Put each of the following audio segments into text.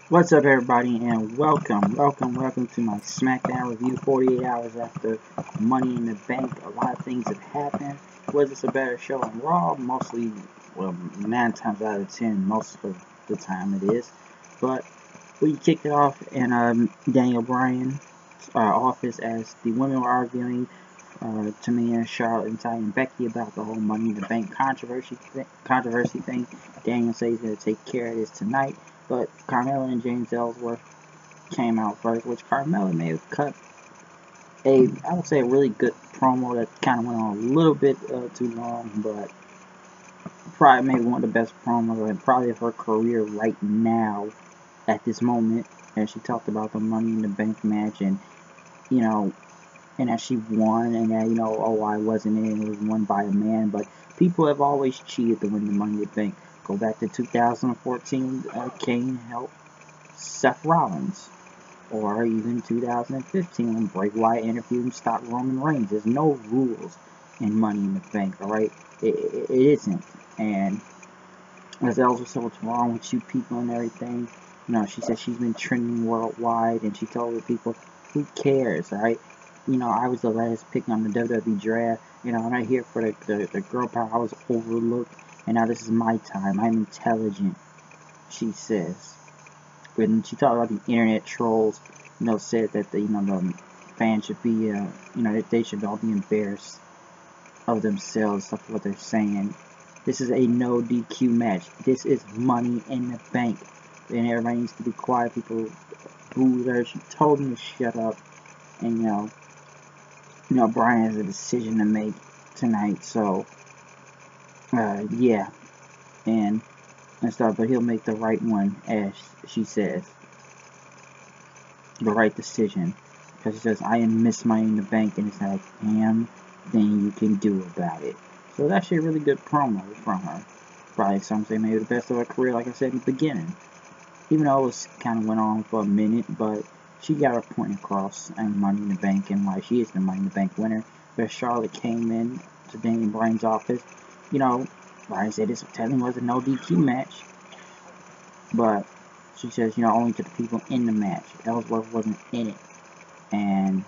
What's up, everybody, and welcome to my Smackdown review. 48 hours after Money in the Bank, a lot of things have happened. Was this a better show on Raw? Mostly, well, 9 times out of 10, most of the time it is. But we kicked it off in Daniel Bryan's office as the women were arguing. Tamina, Charlotte, and Ty and Becky about the whole Money in the Bank controversy thing. Daniel says he's going to take care of this tonight. But Carmella and James Ellsworth came out first, which Carmella may have cut I would say, a really good promo that kind of went on a little bit too long, but probably maybe one of the best promos and probably of her career right now at this moment. And she talked about the Money in the Bank match and, you know, and that she won and that, oh, I wasn't in it was won by a man, but people have always cheated to win the Money in the Bank. Go back to 2014, Kane helped Seth Rollins, or even 2015 when Bray Wyatt interviewed and stopped Roman Reigns. There's no rules in Money in the Bank, alright? It isn't. And as Elsa said, what's wrong with you people and everything? She said she's been trending worldwide, and she told the people, who cares, alright? I was the last pick on the WWE draft. I'm not here for the girl power. I was overlooked, and now this is my time. I'm intelligent, she says. When she talked about the internet trolls, said that the fans should be, that they should all be embarrassed of themselves, stuff what they're saying. This is a no DQ match. This is Money in the Bank, and everybody needs to be quiet. People booed her. She told them to shut up, and Bryan has a decision to make tonight. So, yeah, and stuff. But he'll make the right one, as she says. The right decision, because he says, I am Miss Money in the Bank, and it's like, damn thing you can do about it. So that's actually a really good promo from her. Probably some say maybe the best of her career, like I said in the beginning. Even though it was kind of went on for a minute, but she got her point across and Money in the Bank and why she is the Money in the Bank winner. Where Charlotte came in to Daniel Bryan's office. Bryan said this technically was a no DQ match, but she says, only to the people in the match. Ellsworth wasn't in it. And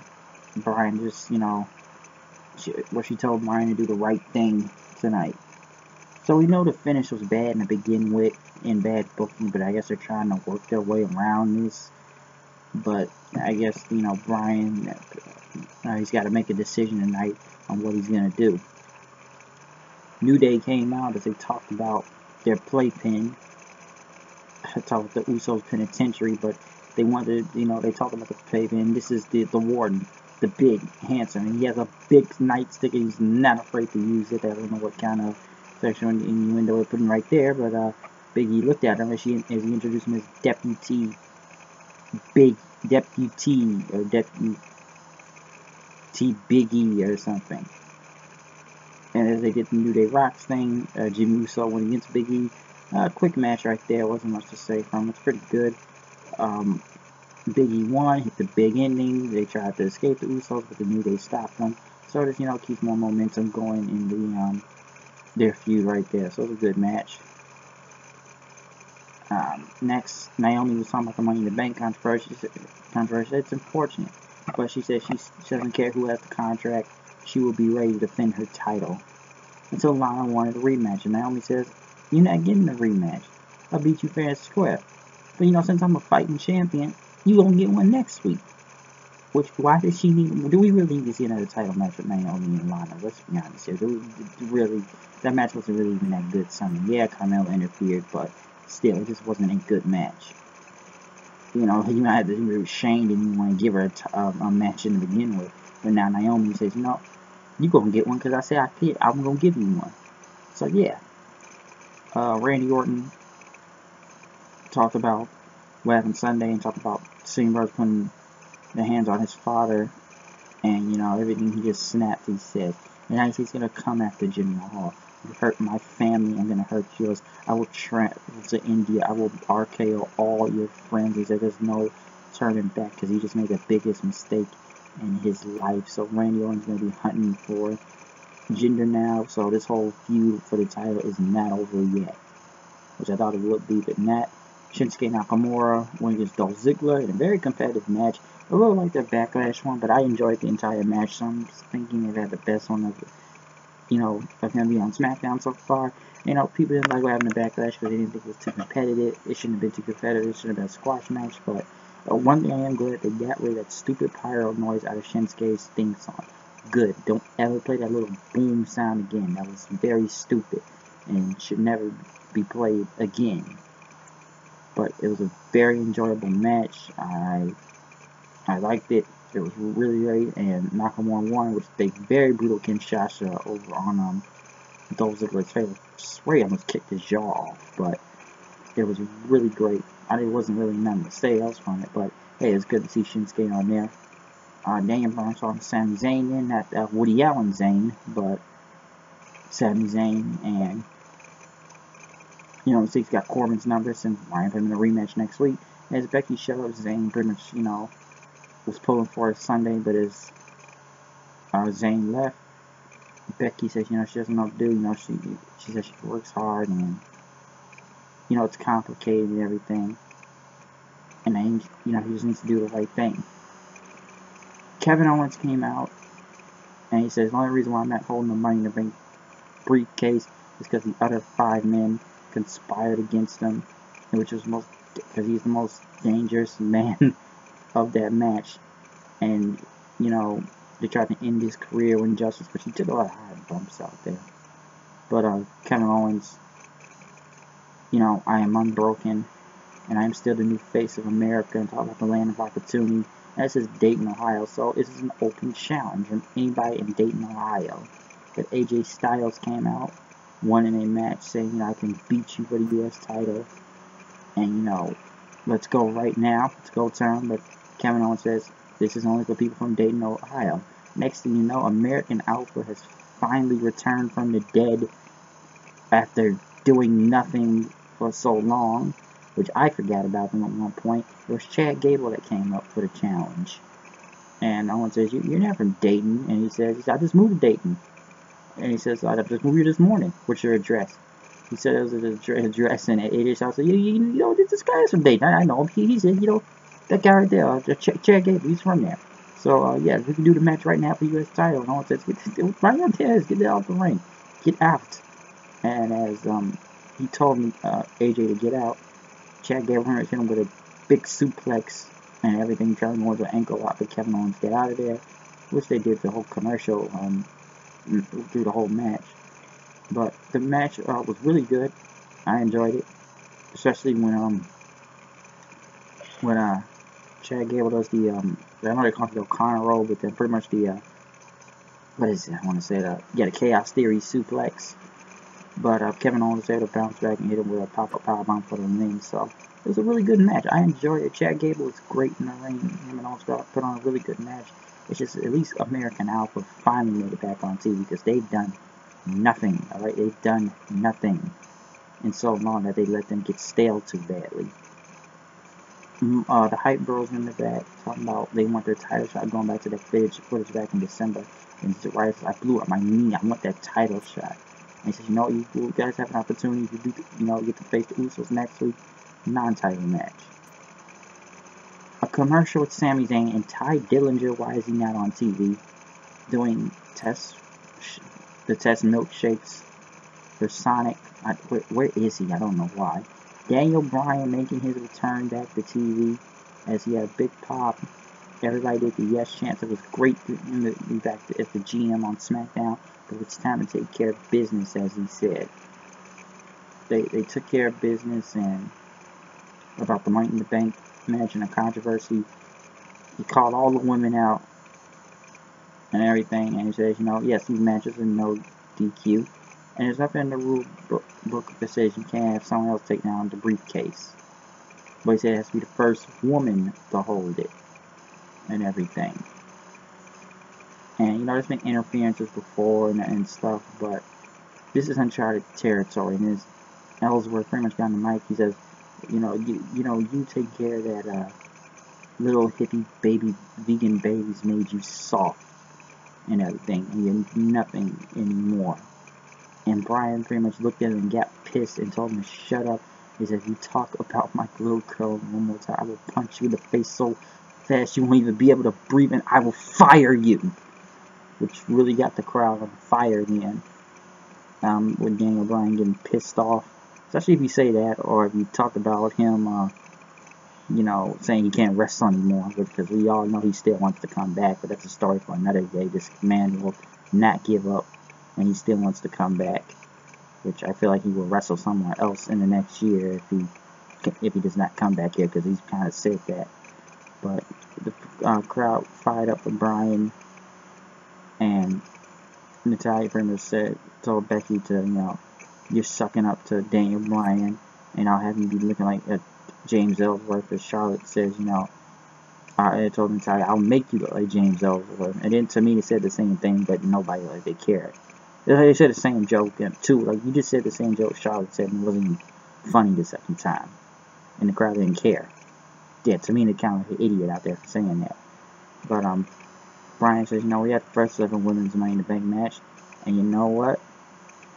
Bryan just, she told Bryan to do the right thing tonight. So we know the finish was bad to begin with, in bad booking, but I guess they're trying to work their way around this. But I guess, Bryan, he's got to make a decision tonight on what he's going to do. New Day came out as they talked about their playpen. I talked about the Usos Penitentiary, but they wanted, they talked about the playpen. This is the Warden, the big, handsome, and he has a big nightstick, and he's not afraid to use it. I don't know what kind of sexual innuendo we're putting right there, but Big E looked at him as he introduced him as Deputy Big E or something. And as they did the New Day Rocks thing, Jimmy Uso went against Big E. Quick match right there, wasn't much to say from it. It's pretty good. Big E won, hit the big ending. They tried to escape the Usos, but the New Day stopped them. So this, keeps more momentum going in the their feud right there. So it was a good match. Next, Naomi was talking about the Money in the Bank controversy. It's unfortunate, but she said she doesn't care who has the contract. She will be ready to defend her title. Until Lana wanted a rematch, and Naomi says, "You're not getting a rematch. I'll beat you fair and square. But since I'm a fighting champion, you gonna get one next week." Why does she need? Do we really need to see another title match with Naomi and Lana? Let's be honest here. That match wasn't really even that good. Yeah, Carmella interfered, but still, it just wasn't a good match. You might have to be ashamed and you want to give her a match to begin with. But now Naomi says, you gonna get one because I said I'm gonna give you one. So yeah. Randy Orton talked about what happened Sunday and talked about Singh Brothers putting their hands on his father and everything he just snapped. He said, and now he's gonna come after Jimmy Mahal. You hurt my family, I'm gonna hurt yours. I will travel to India. I will RKO all your friends. He said there's no turning back because he just made the biggest mistake in his life. So Randy Orton's gonna be hunting for Jinder now. So this whole feud for the title is not over yet, which I thought it would be, but not. Shinsuke Nakamura went against Dolph Ziggler in a very competitive match. A little like the Backlash one, but I enjoyed the entire match, so I'm thinking they've had the best one of, of him being on Smackdown so far. People didn't like what happened to Backlash because they didn't think it was too competitive. It shouldn't have been too competitive. It should have been a squash match, but one thing I am glad they got rid of that stupid pyro noise out of Shinsuke's theme song. Good. Don't ever play that little boom sound again. That was very stupid and should never be played again. But it was a very enjoyable match. I liked it. It was really great, and Nakamura won with a very brutal Kinshasa over on Dolph Ziggler's face. I swear he almost kicked his jaw off, but it was really great. It wasn't really nothing to say else from it, but hey, it's good to see Shinsuke on there. Daniel Bryan saw Sami Zayn in, not Woody Allen Zayn, but Sami Zayn, and he's got Corbin's number since Bryan put him in a rematch next week. As Becky showed, Zayn pretty much, was pulling for it Sunday, but as Zayn left, Becky says, she doesn't know what to do. She says she works hard and, it's complicated and everything. And then, he just needs to do the right thing. Kevin Owens came out and he says, the only reason why I'm not holding the Money in the Bank briefcase is because the other 5 men conspired against him, which was because he's the most dangerous man of that match. And, they tried to end his career with injustice, but he took a lot of hard bumps out there. But Kevin Owens, I am unbroken, and I am still the new face of America, and talk about the land of opportunity. And this is Dayton, Ohio, so this is an open challenge from anybody in Dayton, Ohio. But AJ Styles came out, won in a match, saying, I can beat you for the U.S. title, and, let's go right now, let's go turn. But Kevin Owens says, this is only for people from Dayton, Ohio. Next thing you know, American Alpha has finally returned from the dead after doing nothing for so long, which I forgot about them at one point. It was Chad Gable that came up for the challenge. And Owens says, you're not from Dayton. And he says, I just moved to Dayton. And he says, I just moved here this morning. What's your address? He said it was an address in AJ Styles. I said, this guy is from Dayton. I know him. He said, that guy right there, Chad Gable, he's from there. So, yeah, we can do the match right now for the U.S. title. And Owens says, right out there, get out of the ring. Get out. And as he told me, AJ to get out, Chad Gable hit him with a big suplex and everything, trying to go into an ankle lock, but Kevin Owens get out of there, which they did the whole commercial through the whole match. But the match was really good. I enjoyed it, especially when Chad Gable does the I know they call it the O'Connor roll, but then pretty much the what is it? I want to say the Chaos Theory suplex. But Kevin Owens was able to bounce back and hit him with a pop-up powerbomb for the win. So it was a really good match. I enjoyed it. Chad Gable was great in the ring. Him and Owens put on a really good match. It's just at least American Alpha finally made it back on TV because they've done nothing. All right, they've done nothing in so long that they let them get stale too badly. The Hype Bros in the back talking about they want their title shot, going back to that footage back in December. And right, I blew up my knee. I want that title shot. And he says, you guys have an opportunity to do, get to face the Usos next week. Non-title match. A commercial with Sami Zayn and Ty Dillinger. Why is he not on TV? Doing the test milkshakes for Sonic. Where is he? I don't know why. Daniel Bryan making his return back to TV as he had a big pop. Everybody did the yes chance. It was great to be back as the GM on Smackdown, but it's time to take care of business, as he said. They took care of business, and about the Money in the Bank match and the controversy, he called all the women out and everything, and he says, yes, these matches are no DQ, and there's nothing in the rule book that says you can't have someone else take down the briefcase. But he said it has to be the first woman to hold it and everything. And there's been interferences before and stuff, but this is uncharted territory. And as Ellsworth pretty much got on the mic, he says, you take care of that little hippie baby, vegan babies made you soft and everything, and you're nothing anymore. And Bryan pretty much looked at him and got pissed and told him to shut up. is if you talk about my little girl one more time, I will punch you in the face so fast you won't even be able to breathe, and I will fire you. Which really got the crowd on fire again. With Daniel Bryan getting pissed off. Especially if you say that, or if you talk about him, saying he can't wrestle anymore, because we all know he still wants to come back, but that's a story for another day. This man will not give up, and he still wants to come back, which I feel like he will wrestle somewhere else in the next year if he does not come back here, because he's kind of said that. But the crowd fired up for Bryan, and Natalya pretty much told Becky to, you're sucking up to Daniel Bryan, and I'll have you be looking like James Ellsworth, as Charlotte says, I told Natalya, I'll make you look like James Ellsworth. And then to me, they said the same thing, but nobody, they cared. They said the same joke, too. Like, you just said the same joke Charlotte said, and it wasn't even funny the second time. And the crowd didn't care. Yeah, to me, they kind of like an idiot out there for saying that. But, Bryan says, we had the first ever women's Money in the Bank match, and you know what?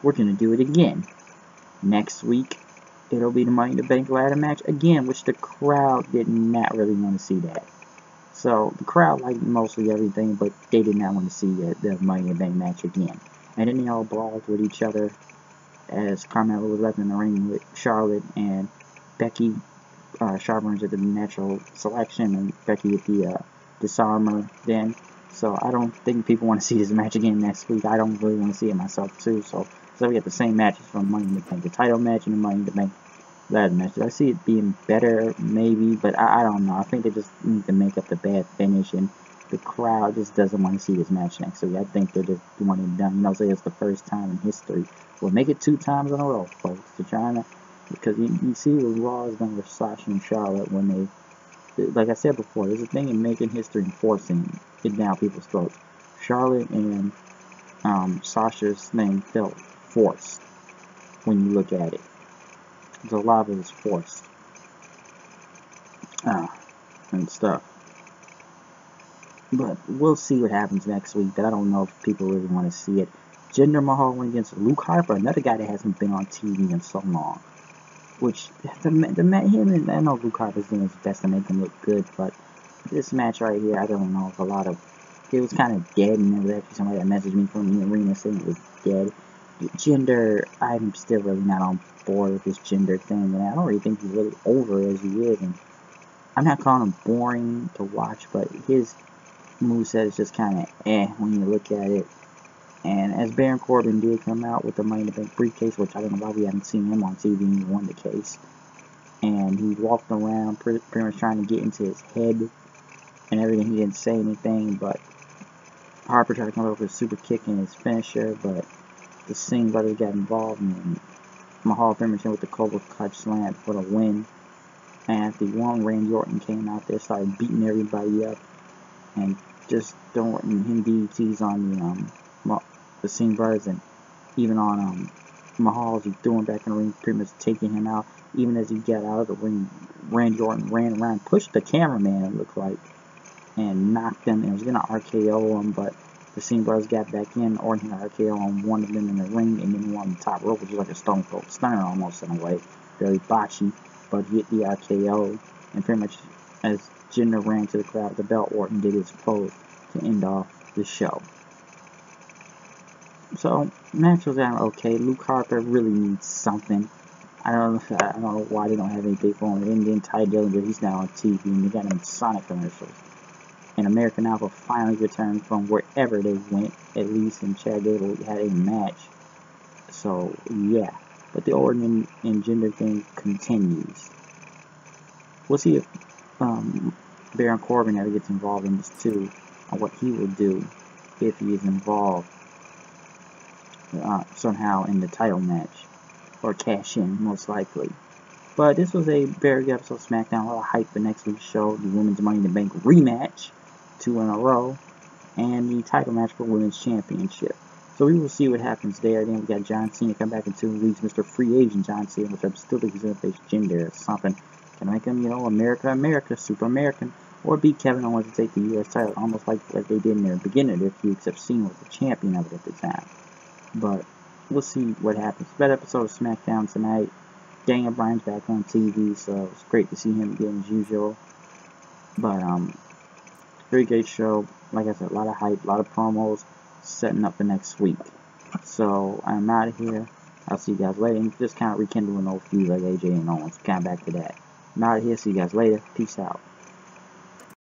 We're going to do it again. Next week, it'll be the Money in the Bank ladder match again, which the crowd did not really want to see that. So, the crowd liked mostly everything, but they did not want to see the Money in the Bank match again. And then they all brawled with each other as Carmella was left in the ring with Charlotte, and Becky, Charlotte at the natural selection, and Becky at the disarmer then. So I don't think people want to see this match again next week. I don't really want to see it myself too. So we get the same matches from Money in the Bank, the title match and the Money in the Bank ladder match. I see it being better maybe, but I don't know. I think they just need to make up the bad finish, and the crowd just doesn't want to see this match next week. I think they're just want it done. Say it's the first time in history. We'll make it 2 times in a row, folks. They're trying to, because you see what Raw has done with Sasha and Charlotte when they, like I said before, there's a thing in making history and forcing it down people's throats. Charlotte and Sasha's thing felt forced when you look at it. So a lot of it is forced and stuff. But we'll see what happens next week. But I don't know if people really want to see it. Jinder Mahal went against Luke Harper, another guy that hasn't been on TV in so long. Which him and I know Luke Harper's doing his best to make him look good, but this match right here, I don't know if it was kind of dead, and there was actually somebody that messaged me from the arena saying it was dead. Jinder, I'm still really not on board with this Jinder thing, and I don't really think he's really over as he is, and I'm not calling him boring to watch, but his moveset is just kind of when you look at it. And as Baron Corbin did come out with the Money in the Bank briefcase, which I don't know why we haven't seen him on TV, and he won the case. And he walked around pretty much trying to get into his head and everything. He didn't say anything, but Harper tried to come up with a super kick in his finisher, but the Singh brothers got involved, and Mahal pretty much with the Cobra Clutch Slam for the win. And after he won, Randy Orton came out there, started beating everybody up, and just throwing him DDTs on the Singh brothers, and even on Mahal as he threw him back in the ring, pretty much taking him out. Even as he got out of the ring, Randy Orton ran around, pushed the cameraman, it looked like, and knocked him, and was going to RKO him, but the Singh brothers got back in. Orton had RKO on one of them in the ring, and then one on the top rope, which was like a Stone Cold Stunner almost in a way. Very botchy, but he hit the RKO, and pretty much as Jinder ran to the crowd with the belt, Orton did his pose to end off the show. So, match was out okay. Luke Harper really needs something. I don't know why they don't have any people on it. And then Ty Dillinger, he's now on TV, and they got him in Sonic commercials. And American Alpha finally returned from wherever they went, at least, and Chad Gable had a match. So, yeah. But the Orton and Jinder thing continues. We'll see if Baron Corbin ever gets involved in this too, and what he will do if he is involved somehow in the title match, or cash in, most likely. But this was a very good episode of Smackdown. A lot of hype for next week's show. The Women's Money in the Bank rematch, 2 in a row, and the title match for Women's Championship. So we will see what happens there. Then we got John Cena come back in 2 weeks. Mr. Free Agent John Cena, which I still think he's going to face Jinder or something. Can make him, America, Super American, or beat Kevin Owens to take the U.S. title, almost like what they did in the beginning of their feud, except Cena was the champion of it at the time. But we'll see what happens. Better episode of Smackdown tonight. Daniel Bryan's back on TV, so it's great to see him again as usual. But pretty great show. Like I said, a lot of hype, a lot of promos, setting up the next week. So I'm out of here. I'll see you guys later. And just kind of rekindling old feuds like AJ and Owens. Kind of back to that. I'm out of here. See you guys later. Peace out.